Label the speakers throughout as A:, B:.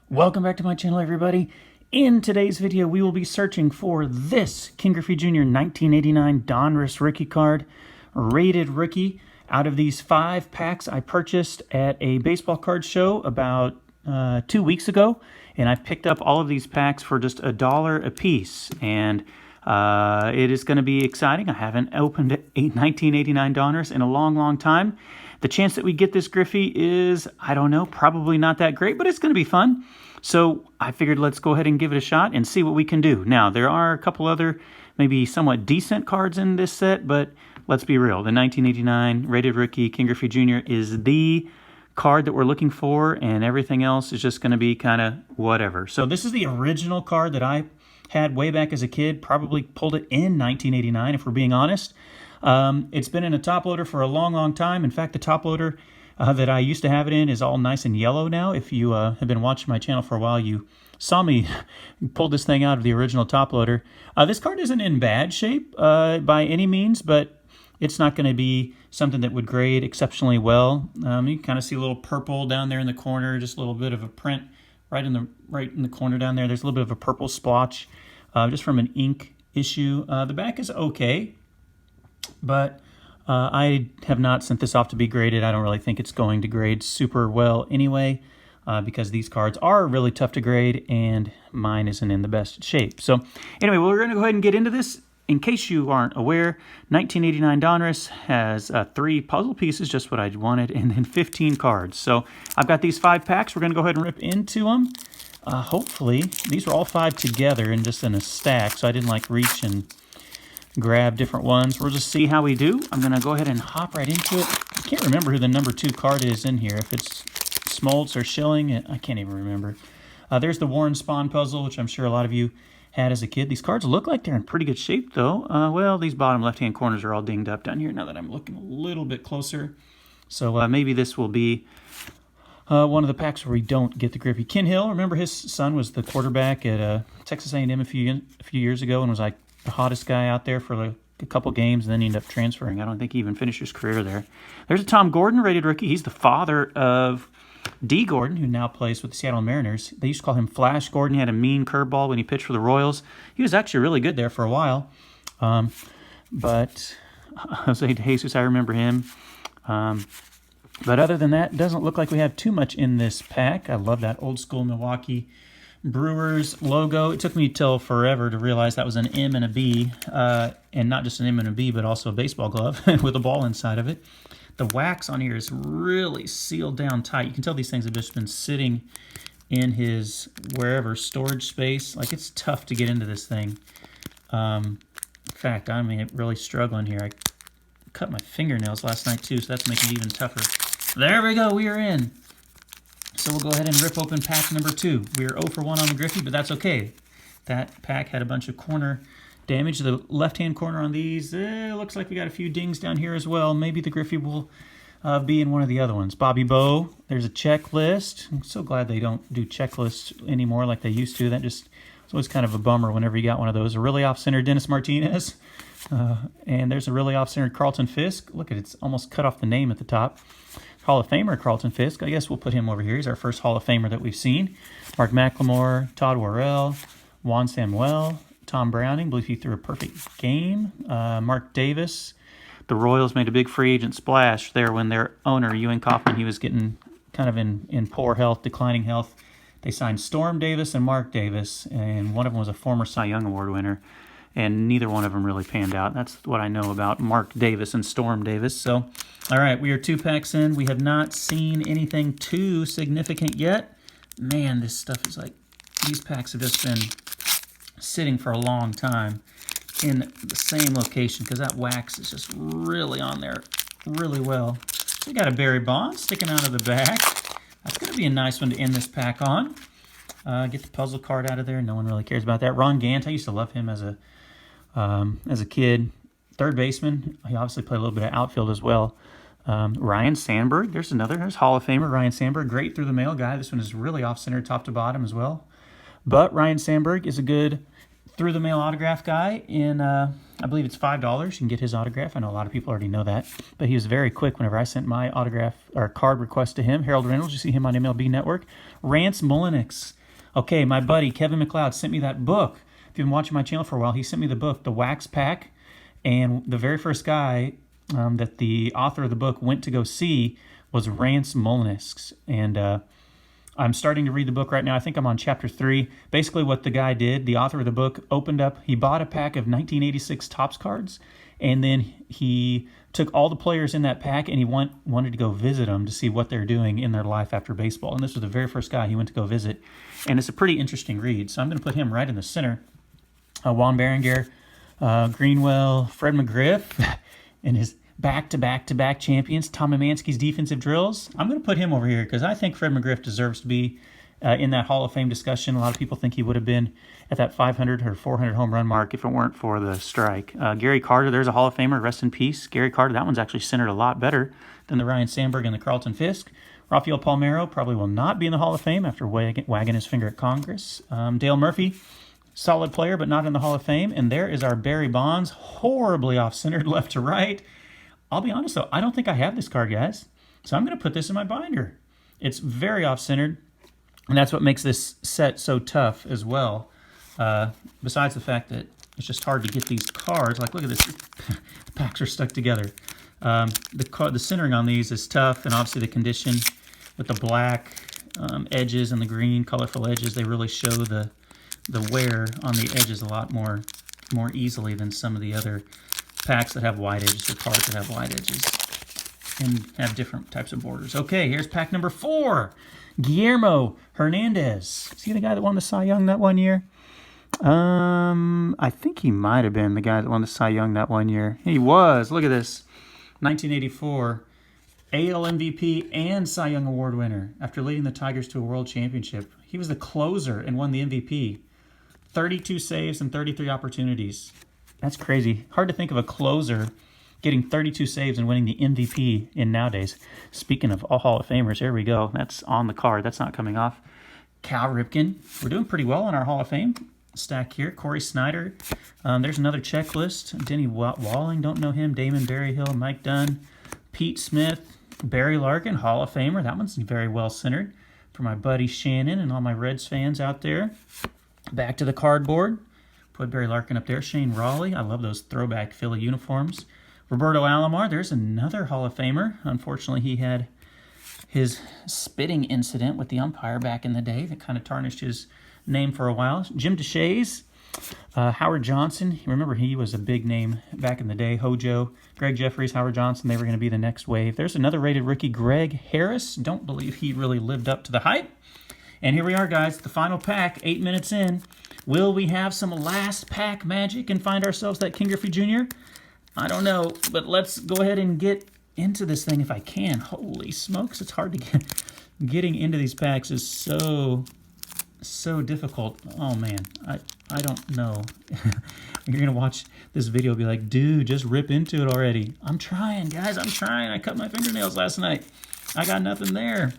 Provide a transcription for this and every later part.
A: Welcome back to my channel, everybody. In today's video, we will be searching for this King Griffey Jr. 1989 Donruss rookie card, rated rookie. Out of these 5 packs I purchased at a baseball card show about 2 weeks ago, and I've picked up all of these packs for just $1 a piece, and it is going to be exciting. I haven't opened a 1989 Donruss in a long time. The chance that we get this Griffey is, I don't know, probably not that great, but it's going to be fun. So I figured let's go ahead and give it a shot and see what we can do. Now, there are a couple other maybe somewhat decent cards in this set, but let's be real. The 1989 rated rookie King Griffey Jr. is the card that we're looking for, and everything else is just going to be kind of whatever. So this is the original card that I had way back as a kid. Probably pulled it in 1989, if we're being honest. It's been in a top loader for a long time. In fact, the top loader that I used to have it in is all nice and yellow now. If you have been watching my channel for a while, you saw me pull this thing out of the original top loader. This card isn't in bad shape by any means, but it's not going to be something that would grade exceptionally well. You can kind of see a little purple down there in the corner, just a little bit of a print right in the corner down there. There's a little bit of a purple splotch just from an ink issue. The back is okay, but I have not sent this off to be graded. I don't really think it's going to grade super well anyway, because these cards are really tough to grade, and mine isn't in the best shape. So anyway, we're going to go ahead and get into this. In case you aren't aware, 1989 Donruss has 3 puzzle pieces, just what I wanted, and then 15 cards. So I've got these 5 packs. We're going to go ahead and rip into them. Hopefully, these were all 5 together and just in a stack, so I didn't like reach and grab different ones. We'll just see how we do. I'm going to go ahead and hop right into it. I can't remember who the number 2 card is in here. If it's Smoltz or Schilling, I can't even remember. There's the Warren Spahn puzzle, which I'm sure a lot of you had as a kid. These cards look like they're in pretty good shape, though. Well, these bottom left-hand corners are all dinged up down here now that I'm looking a little bit closer. So maybe this will be one of the packs where we don't get the Griffey. Ken Hill, remember his son was the quarterback at Texas A&M a few years ago and was like the hottest guy out there for like a couple games, and then he ended up transferring. I don't think he even finished his career there. There's a Tom Gordon rated rookie. He's the father of D. Gordon, who now plays with the Seattle Mariners. They used to call him Flash Gordon. He had a mean curveball when he pitched for the Royals. He was actually really good there for a while. But Jose De Jesus, I remember him. But other than that, it doesn't look like we have too much in this pack. I love that old school Milwaukee Brewers logo. It took me till forever to realize that was an M and a B, and not just an M and a B, but also a baseball glove with a ball inside of it. The wax on here is really sealed down tight. You can tell these things have just been sitting in his wherever storage space. Like, it's tough to get into this thing. In fact, I'm really struggling here. I cut my fingernails last night too, so that's making it even tougher. There we go, we are in. So we'll go ahead and rip open pack number 2. We are 0 for 1 on the Griffey, but that's okay. That pack had a bunch of corner damage. The left-hand corner on these, looks like we got a few dings down here as well. Maybe the Griffey will be in one of the other ones. Bobby Bowe, there's a checklist. I'm so glad they don't do checklists anymore like they used to. That just, it's always kind of a bummer whenever you got one of those. A really off-centered Dennis Martinez. And there's a really off-centered Carlton Fisk. Look at it, it's almost cut off the name at the top. Hall of Famer Carlton Fisk. I guess we'll put him over here. He's our first Hall of Famer that we've seen. Mark McLemore, Todd Worrell, Juan Samuel, Tom Browning. I believe he threw a perfect game. Mark Davis. The Royals made a big free agent splash there when their owner, Ewing Kauffman, he was getting kind of in poor health, declining health. They signed Storm Davis and Mark Davis, and one of them was a former Cy Young Award winner, and neither one of them really panned out. That's what I know about Mark Davis and Storm Davis. So, all right, we are 2 packs in. We have not seen anything too significant yet. Man, this stuff is like, these packs have just been sitting for a long time in the same location because that wax is just really on there really well. So we got a Barry Bonds sticking out of the back. That's going to be a nice one to end this pack on. Get the puzzle card out of there. No one really cares about that. Ron Gant, I used to love him as a kid. Third baseman. He obviously played a little bit of outfield as well. Ryan Sandberg, there's Hall of Famer Ryan Sandberg. Great through the mail guy. This one is really off-center top to bottom as well. But Ryan Sandberg is a good through the mail autograph guy in, I believe it's $5. You can get his autograph. I know a lot of people already know that, but he was very quick whenever I sent my autograph or card request to him. Harold Reynolds, you see him on MLB Network. Rance Mulliniks. Okay, my buddy Kevin McLeod sent me that book. If you've been watching my channel for a while, he sent me the book, The Wax Pack, and the very first guy that the author of the book went to go see was Rance Mulliniks, and I'm starting to read the book right now. I think I'm on chapter 3. Basically what the guy did, the author of the book, opened up, he bought a pack of 1986 Topps cards, and then he took all the players in that pack and he wanted to go visit them to see what they're doing in their life after baseball. And this was the very first guy he went to go visit. And it's a pretty interesting read. So I'm going to put him right in the center. Juan Berenguer, Greenwell, Fred McGriff, and his back-to-back-to-back champions, Tom Emanski's defensive drills. I'm going to put him over here because I think Fred McGriff deserves to be in that Hall of Fame discussion. A lot of people think he would have been at that 500 or 400 home run mark if it weren't for the strike. Gary Carter, there's a Hall of Famer, rest in peace. Gary Carter, that one's actually centered a lot better than the Ryan Sandberg and the Carlton Fisk. Rafael Palmeiro probably will not be in the Hall of Fame after wagging his finger at Congress. Dale Murphy, solid player, but not in the Hall of Fame. And there is our Barry Bonds, horribly off-centered left to right. I'll be honest, though, I don't think I have this card, guys. So I'm going to put this in my binder. It's very off-centered, and that's what makes this set so tough as well. Besides the fact that it's just hard to get these cards. Like, look at this. The packs are stuck together. The centering on these is tough, and obviously the condition with the black edges and the green colorful edges, they really show the wear on the edges a lot more easily than some of the other packs that have wide edges or cards that have wide edges and have different types of borders. Okay, here's pack number 4. Guillermo Hernandez. See the guy that won the Cy Young that one year? I think he might have been the guy that won the Cy Young that one year. He was. Look at this. 1984 AL MVP and Cy Young Award winner after leading the Tigers to a world championship. He was the closer and won the MVP. 32 saves and 33 opportunities. That's crazy. Hard to think of a closer getting 32 saves and winning the MVP in nowadays. Speaking of all Hall of Famers, here we go. That's on the card. That's not coming off. Cal Ripken. We're doing pretty well on our Hall of Fame stack here. Corey Snyder. There's another checklist. Denny Walling, don't know him. Damon Berryhill, Mike Dunn, Pete Smith, Barry Larkin, Hall of Famer. That one's very well centered for my buddy Shannon and all my Reds fans out there. Back to the cardboard. Put Barry Larkin up there. Shane Raleigh. I love those throwback Philly uniforms. Roberto Alomar. There's another Hall of Famer. Unfortunately, he had his spitting incident with the umpire back in the day that kind of tarnished his name for a while. Jim DeShays. Howard Johnson. Remember, he was a big name back in the day. Hojo. Greg Jeffries, Howard Johnson. They were going to be the next wave. There's another rated rookie, Greg Harris. Don't believe he really lived up to the hype. And here we are, guys. The final pack, 8 minutes in. Will we have some last pack magic and find ourselves that King Griffey Jr.? I don't know, but let's go ahead and get into this thing if I can. Holy smokes, it's hard to get. Getting into these packs is so difficult. Oh, man, I don't know. You're going to watch this video and be like, dude, just rip into it already. I'm trying, guys, I'm trying. I cut my fingernails last night. I got nothing there.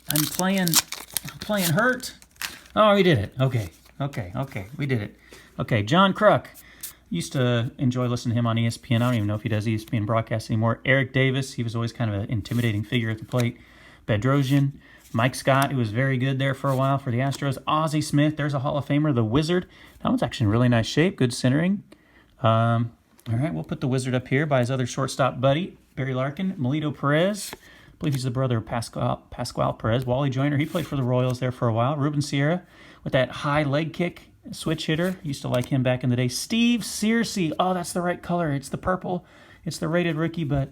A: I'm playing hurt. Oh, we did it. Okay, we did it. Okay, John Kruk. Used to enjoy listening to him on ESPN. I don't even know if he does ESPN broadcast anymore. Eric Davis, he was always kind of an intimidating figure at the plate. Bedrosian. Mike Scott, who was very good there for a while for the Astros. Ozzie Smith, there's a Hall of Famer, the Wizard. That one's actually in really nice shape, good centering. All right, we'll put the Wizard up here by his other shortstop buddy, Barry Larkin. Melito Perez, I believe he's the brother of Pascual Perez. Wally Joyner, he played for the Royals there for a while. Ruben Sierra with that high leg kick. Switch hitter. Used to like him back in the day. Steve Searcy. Oh, that's the right color. It's the purple. It's the rated rookie, but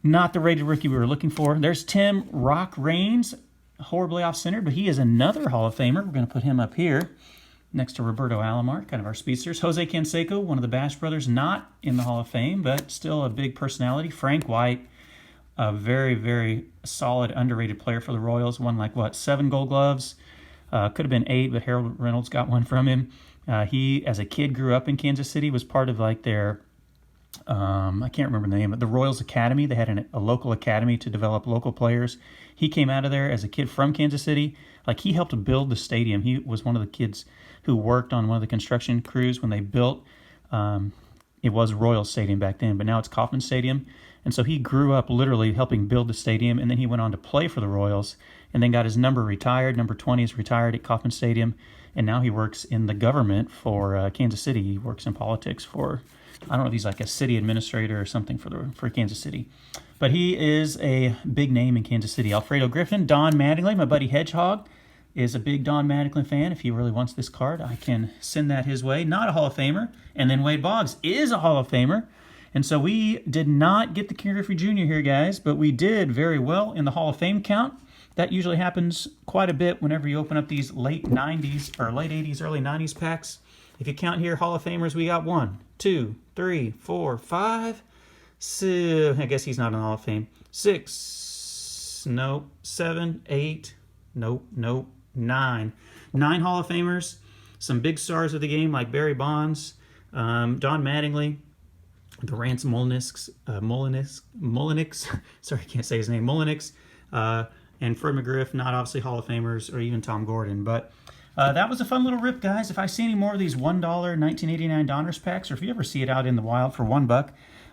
A: not the rated rookie we were looking for. There's Tim Rock Raines. Horribly off-center, but he is another Hall of Famer. We're going to put him up here next to Roberto Alomar, kind of our speedsters. Jose Canseco, one of the Bash brothers, not in the Hall of Fame, but still a big personality. Frank White, a very, very solid, underrated player for the Royals. Won like, what, 7 Gold Gloves? Could have been 8, but Harold Reynolds got one from him. He, as a kid, grew up in Kansas City, was part of like their I can't remember the name, but the Royals Academy. They had a local academy to develop local players. He came out of there as a kid from Kansas City. Like, he helped build the stadium. He was one of the kids who worked on one of the construction crews when they built, it was Royal Stadium back then, but now it's Kauffman Stadium. And so he grew up literally helping build the stadium, and then he went on to play for the Royals, and then got his number retired. Number 20 is retired at Kauffman Stadium, and now he works in the government for Kansas City. He works in politics for, I don't know if he's like a city administrator or something for Kansas City. But he is a big name in Kansas City. Alfredo Griffin, Don Mattingly, my buddy Hedgehog, is a big Don Mattingly fan. If he really wants this card, I can send that his way. Not a Hall of Famer. And then Wade Boggs is a Hall of Famer. And so we did not get the Ken Griffey Jr. here, guys, but we did very well in the Hall of Fame count. That usually happens quite a bit whenever you open up these late 90s or late 80s, early 90s packs. If you count here, Hall of Famers, we got 1, 2, 3, 4, 5, 6. I guess he's not in the Hall of Fame. 6, nope. 7, 8, nope, 9. 9 Hall of Famers. Some big stars of the game like Barry Bonds, Don Mattingly, the Rance Moliniks, sorry, I can't say his name, Moliniks, and Fred McGriff, not obviously Hall of Famers, or even Tom Gordon. But that was a fun little rip, guys. If I see any more of these $1 1989 Donruss packs, or if you ever see it out in the wild for $1,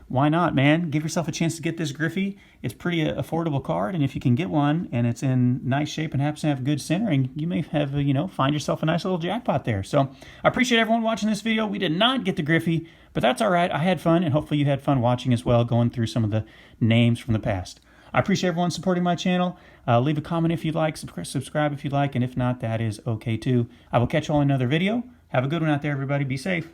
A: why not, man? Give yourself a chance to get this Griffey. It's pretty affordable card, and if you can get one and it's in nice shape and happens to have good centering, you may have, find yourself a nice little jackpot there. So I appreciate everyone watching this video. We did not get the Griffey, but that's all right. I had fun, and hopefully you had fun watching as well, going through some of the names from the past. I appreciate everyone supporting my channel. Leave a comment if you'd like, subscribe if you'd like, and if not, that is okay too. I will catch you all in another video. Have a good one out there, everybody. Be safe.